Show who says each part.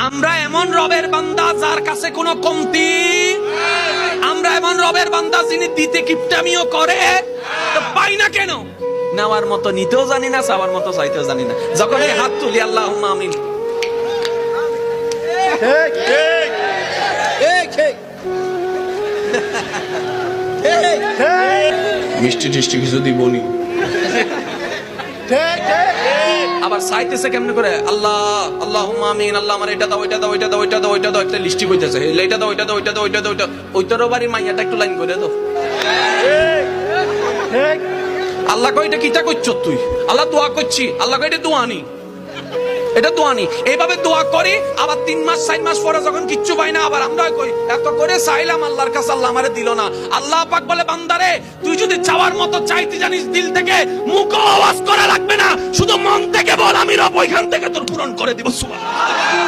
Speaker 1: আমরা এমন রবের বান্দা যার কাছে কোনো কমতি, আমরা এমন রবের বান্দা যিনি দিতে কিপটামিও করে, তো পাই না কেন? নেওয়ার মতো নিতেও জানি না, চাওয়ার মতো চাইতেও জানি না। যখন এই হাত তুলি আল্লাহুম্মা আমিন, মিষ্টি টিষ্টি কিছু দিবনি, আবার চাইতেছে কেমনে করে, আল্লাহ আল্লাহুম্মা আমিন, আল্লাহ আমার এটা দাও, ওইটা দাও, ওইটা দাও, ওইটা দাও, ওইটা দাও, একটা লিস্টি কইতেছে, এইটা দাও, ওইটা দাও, ওইটা দাও, ওইটা দাও, ওইটা ওইটারও বাড়ি মাইয়াটা একটু লাইন করে দাও। আল্লাহ কই এটা কিটা করছ তুই? আল্লাহ দোয়া করছি, আল্লাহ কই এটা দোয়া নি, এটা দোয়া নি। এইভাবে দোয়া করি, আবার 3 মাস 4 মাস পরে যখন কিচ্ছু পাই না, আবার আমরা কই এত করে চাইলাম আল্লাহর কাছে, আল্লাহ আমারে দিল না। আল্লাহ পাক বলে, বান্দারে তুই যদি চাওয়ার মতো চাইতে জানিস দিল থেকে, মুখ আওয়াজ করা লাগবে না, শুধু মন থেকে বল আমি রব, ওইখান থেকে তোর পূরণ করে দিব। সুবহানাল্লাহ।